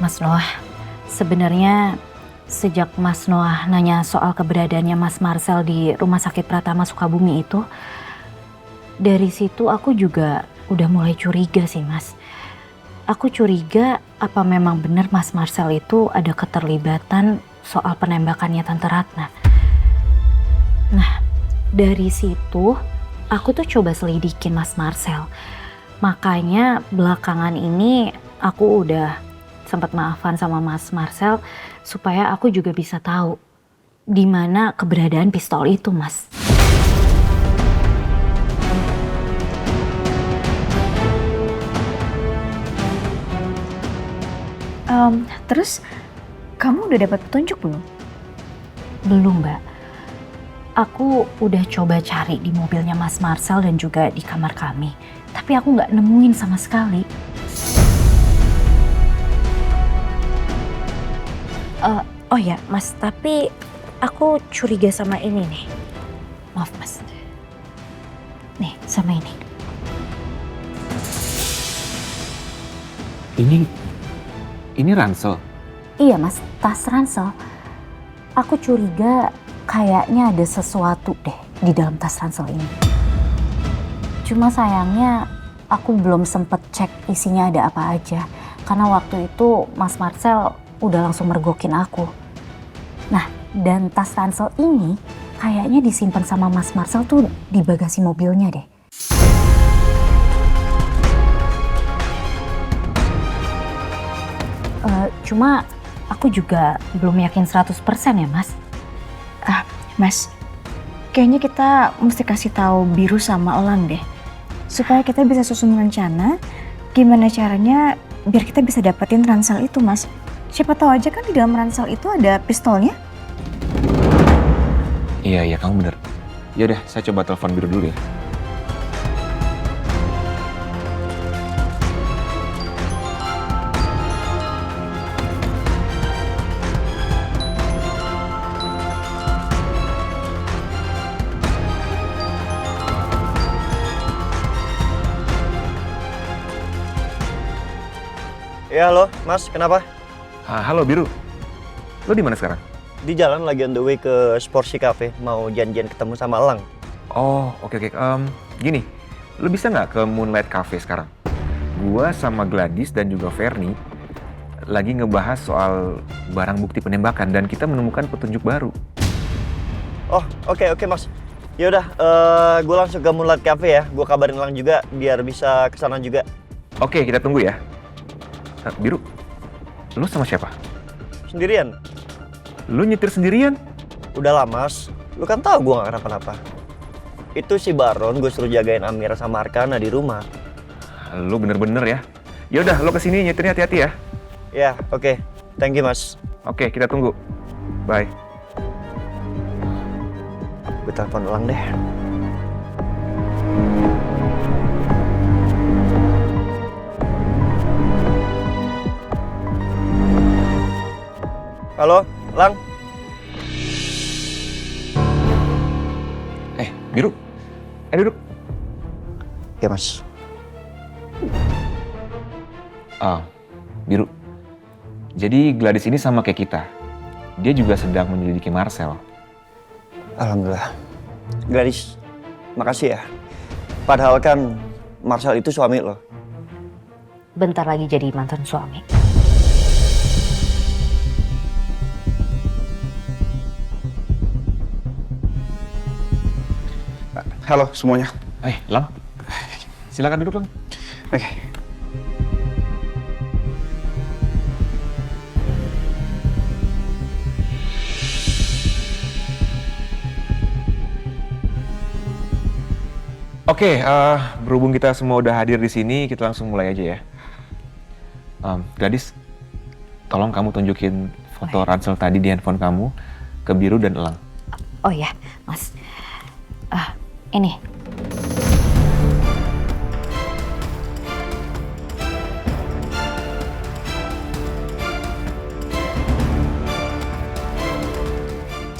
Mas Noah, sebenarnya sejak Mas Noah nanya soal keberadaannya Mas Marcel di Rumah Sakit Pratama Sukabumi itu, dari situ aku juga udah mulai curiga sih, Mas. Aku curiga apa memang benar Mas Marcel itu ada keterlibatan soal penembakannya Tante Ratna. Nah, dari situ aku tuh coba selidikin Mas Marcel. Makanya belakangan ini aku udah sempat maafan sama Mas Marcel supaya aku juga bisa tahu di mana keberadaan pistol itu, Mas. Terus kamu udah dapat petunjuk belum? Belum, Mbak. Aku udah coba cari di mobilnya Mas Marcel dan juga di kamar kami. Tapi aku nggak nemuin sama sekali. Oh ya, Mas, tapi aku curiga sama ini nih. Maaf, Mas. Nih, sama ini. Ini ransel. Iya, Mas, tas ransel. Aku curiga kayaknya ada sesuatu deh di dalam tas ransel ini. Cuma sayangnya aku belum sempet cek isinya ada apa aja. Karena waktu itu Mas Marcel udah langsung mergokin aku. Nah, dan tas ransel ini kayaknya disimpan sama Mas Marcel tuh di bagasi mobilnya deh. Cuma aku juga belum yakin 100% ya, Mas. Mas, kayaknya kita mesti kasih tahu Biru sama Elang deh. Supaya kita bisa susun rencana gimana caranya biar kita bisa dapetin ransel itu, Mas. Siapa tahu aja kan di dalam ransel itu ada pistolnya. Iya, kamu bener. Ya udah, saya coba telepon Biru dulu ya. Ya halo, Mas, kenapa? Halo Biru. Lo di mana sekarang? Di jalan lagi on the way ke Sportsy Cafe, mau janjian ketemu sama Elang. Oh, oke. Gini, lo bisa nggak ke Moonlight Cafe sekarang? Gua sama Gladys dan juga Fernie lagi ngebahas soal barang bukti penembakan dan kita menemukan petunjuk baru. Oh, oke Mas. Yaudah, gue langsung ke Moonlight Cafe ya. Gue kabarin Elang juga biar bisa kesana juga. Oke, kita tunggu ya. Biru, lo sama siapa? Sendirian? Lo nyetir sendirian? Udah lah Mas, lu kan tahu gue gak kenapa-napa. Itu si Baron gue suruh jagain Amira sama Arkana di rumah. Lo bener-bener ya. Yaudah, lo kesini nyetirnya hati-hati ya. Ya, oke. Thank you Mas. Oke, kita tunggu. Bye. Gue telepon Elang deh. Halo, Lang. Biru. Duduk. Ya Mas. Biru. Jadi Gladys ini sama kayak kita. Dia juga sedang menyelidiki Marcel. Alhamdulillah. Gladys, makasih ya. Padahal kan Marcel itu suami lo. Bentar lagi jadi mantan suami. Halo semuanya. Lang. Silakan duduk, Lang. Oke. Oke, berhubung kita semua udah hadir di sini, kita langsung mulai aja ya. Gadis, tolong kamu tunjukin foto ransel tadi di handphone kamu ke Biru dan Elang. Oh ya, Mas. Ini.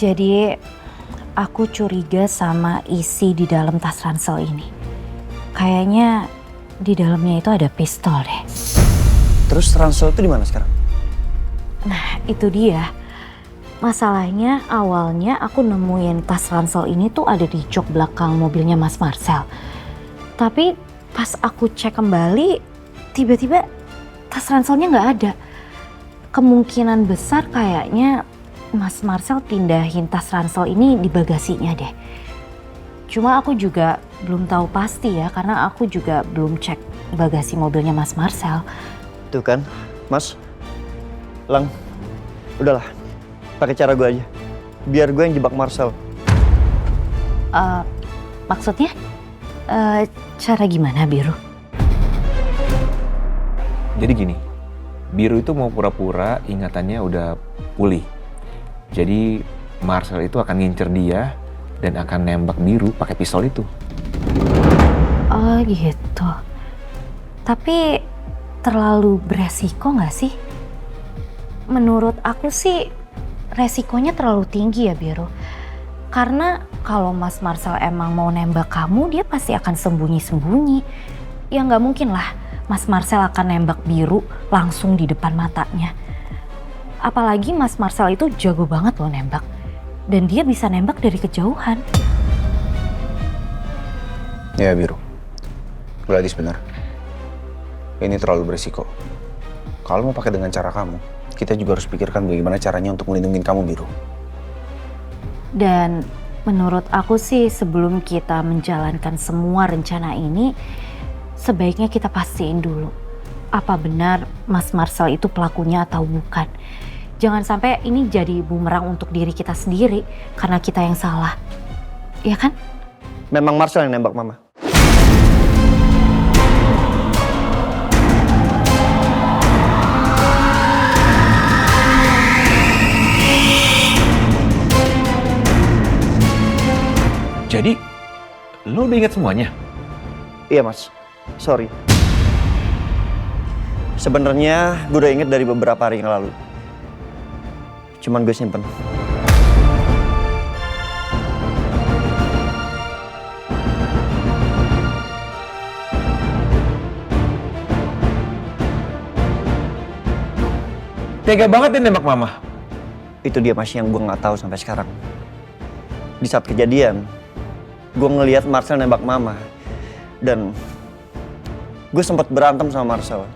Jadi aku curiga sama isi di dalam tas ransel ini. Kayaknya di dalamnya itu ada pistol deh. Terus ransel itu di mana sekarang? Nah, itu dia. Masalahnya awalnya aku nemuin tas ransel ini tuh ada di jok belakang mobilnya Mas Marcel. Tapi pas aku cek kembali, tiba-tiba tas ranselnya nggak ada. Kemungkinan besar kayaknya Mas Marcel pindahin tas ransel ini di bagasinya deh. Cuma aku juga belum tahu pasti ya, karena aku juga belum cek bagasi mobilnya Mas Marcel. Tuh kan, Mas. Lang, udahlah. Pakai cara gue aja. Biar gue yang jebak Marcel. Maksudnya? Cara gimana, Biru? Jadi gini, Biru itu mau pura-pura ingatannya udah pulih. Jadi Marcel itu akan ngincer dia dan akan nembak Biru pakai pistol itu. Oh gitu. Tapi terlalu beresiko nggak sih? Menurut aku sih resikonya terlalu tinggi ya, Biru. Karena kalau Mas Marcel emang mau nembak kamu, dia pasti akan sembunyi-sembunyi. Ya nggak mungkin lah Mas Marcel akan nembak Biru langsung di depan matanya. Apalagi Mas Marcel itu jago banget loh nembak. Dan dia bisa nembak dari kejauhan. Ya, Biru. Gladys benar. Ini terlalu berisiko. Kalau mau pakai dengan cara kamu, kita juga harus pikirkan bagaimana caranya untuk melindungi kamu, Biru. Dan menurut aku sih sebelum kita menjalankan semua rencana ini, sebaiknya kita pastiin dulu apa benar Mas Marcel itu pelakunya atau bukan. Jangan sampai ini jadi bumerang untuk diri kita sendiri karena kita yang salah. Ya kan? Memang Marcel yang nembak Mama. Jadi, lo udah ingat semuanya? Iya, Mas. Sorry. Sebenarnya gue udah inget dari beberapa hari yang lalu. Cuman gue simpen. Tega banget dia nembak Mama. Itu dia, Mas, yang gue nggak tahu sampai sekarang. Di saat kejadian, gue ngelihat Marcel nembak Mama. Dan gue sempat berantem sama Marcel.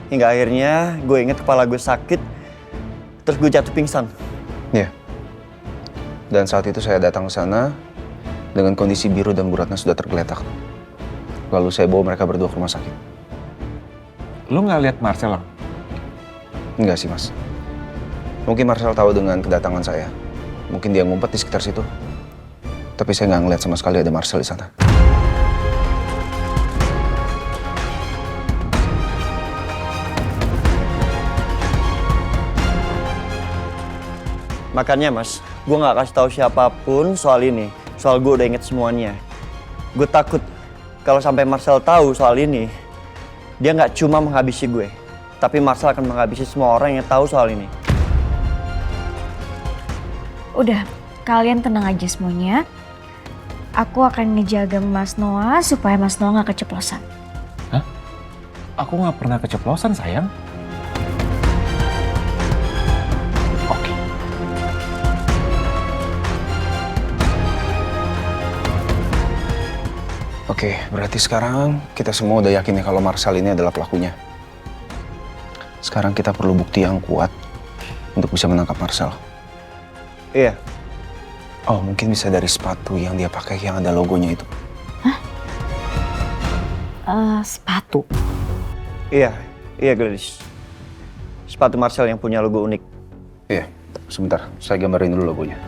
Hingga akhirnya gue inget kepala gue sakit. Terus gue jatuh pingsan. Iya. Dan saat itu saya datang ke sana dengan kondisi Biru dan Bu Ratna sudah tergeletak. Lalu saya bawa mereka berdua ke rumah sakit. Lo nggak lihat Marcel, Lang? Enggak sih, Mas. Mungkin Marcel tahu dengan kedatangan saya. Mungkin dia ngumpet di sekitar situ. Tapi saya nggak ngeliat sama sekali ada Marcel di sana. Makanya, Mas, gue nggak kasih tahu siapapun soal ini. Soal gue udah inget semuanya. Gue takut kalau sampai Marcel tahu soal ini, dia nggak cuma menghabisi gue, tapi Marcel akan menghabisi semua orang yang tahu soal ini. Udah, kalian tenang aja semuanya. Aku akan ngejaga Mas Noah supaya Mas Noah nggak keceplosan. Hah? Aku nggak pernah keceplosan, sayang. Oke. Oke, berarti sekarang kita semua udah yakin ya kalau Marcel ini adalah pelakunya. Sekarang kita perlu bukti yang kuat untuk bisa menangkap Marcel. Iya, Oh, mungkin bisa dari sepatu yang dia pakai yang ada logonya itu. Sepatu. iya Gladys. Sepatu Marcel yang punya logo unik. Iya, sebentar. Saya gambarin dulu logonya.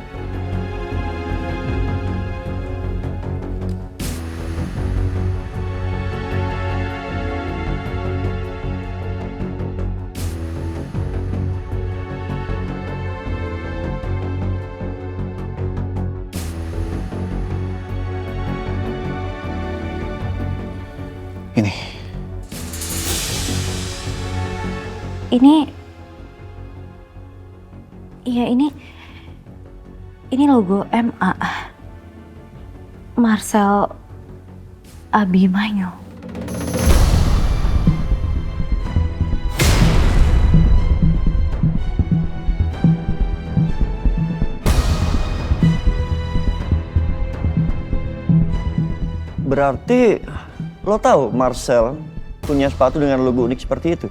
Ini. Iya ini logo MA. Marcel Abimanyu. Berarti lo tahu Marcel punya sepatu dengan logo unik seperti itu?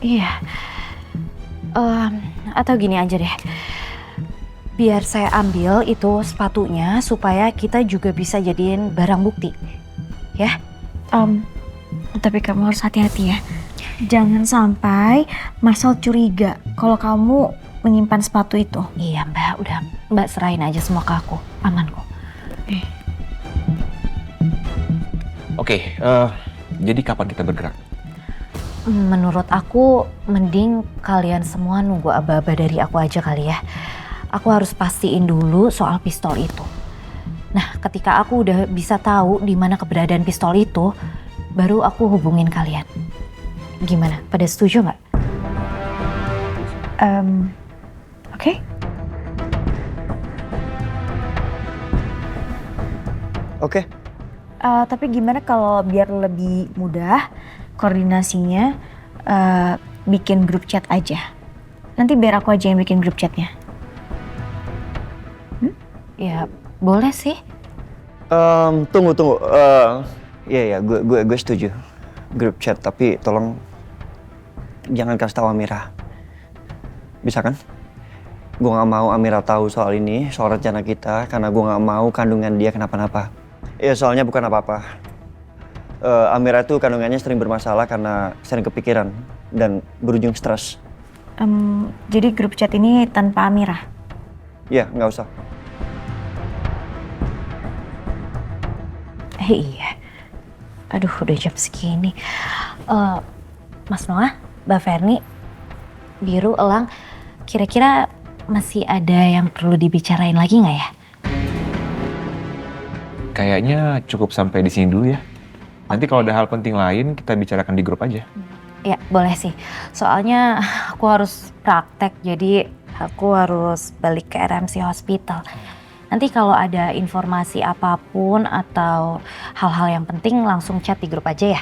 Iya. Atau gini aja deh. Biar saya ambil itu sepatunya supaya kita juga bisa jadiin barang bukti. Ya? Tapi kamu harus hati-hati ya. Jangan sampai Marcel curiga kalau kamu menyimpan sepatu itu. Iya Mbak, udah Mbak serahin aja semua ke aku. Aman kok. Oke, jadi kapan kita bergerak? Menurut aku mending kalian semua nunggu aba-aba dari aku aja kali ya. Aku harus pastiin dulu soal pistol itu. Nah, ketika aku udah bisa tahu di mana keberadaan pistol itu, baru aku hubungin kalian. Gimana? Pada setuju nggak? Oke. Oke. Tapi gimana kalau biar lebih mudah koordinasinya, bikin grup chat aja. Nanti biar aku aja yang bikin grup chatnya. Ya, boleh sih. Tunggu. Iya, gue setuju. Grup chat, tapi tolong jangan kasih tahu Amira. Bisa kan? Gue nggak mau Amira tahu soal ini, soal rencana kita, karena gue nggak mau kandungan dia kenapa-napa. Ya soalnya bukan apa-apa. Amira tuh kandungannya sering bermasalah karena sering kepikiran dan berujung stres. Jadi grup chat ini tanpa Amira? Ya, nggak usah. Iya. Aduh, udah jam segini. Mas Noah, Mbak Ferni, Biru, Elang, kira-kira masih ada yang perlu dibicarain lagi nggak ya? Kayaknya cukup sampai di sini dulu ya. Nanti kalau ada hal penting lain kita bicarakan di grup aja. Ya, boleh sih. Soalnya aku harus praktek, jadi aku harus balik ke RMC Hospital. Nanti kalau ada informasi apapun atau hal-hal yang penting langsung chat di grup aja ya.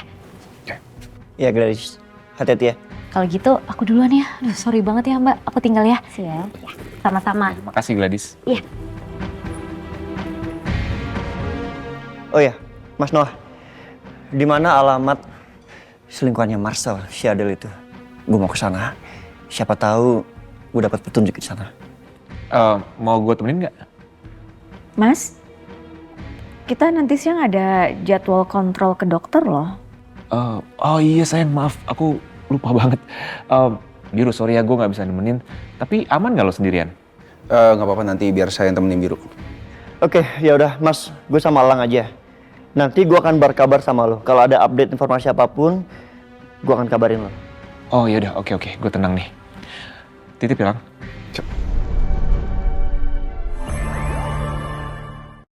Ya Gladys, hati-hati ya. Kalau gitu aku duluan ya. Aduh, sorry banget ya Mbak, aku tinggal ya. Siap. Ya, sama-sama. Makasih Gladys. Iya. Oh ya, Mas Noah, di mana alamat selingkuhannya Marcel, si Adele itu? Gue mau ke sana. Siapa tahu gue dapat petunjuk di sana. Mau gue temenin nggak? Mas, kita nanti siang ada jadwal kontrol ke dokter loh. Oh iya sayang, maaf. Aku lupa banget. Biru, sorry ya gue nggak bisa nemenin. Tapi aman nggak lo sendirian? Nggak apa-apa, nanti biar saya yang temenin Biru. Oke, ya udah Mas, gue sama Lang aja. Nanti gue akan berkabar sama lo. Kalau ada update informasi apapun, gue akan kabarin lo. Oh iya udah, oke. Gue tenang nih. Titip ya, Lang.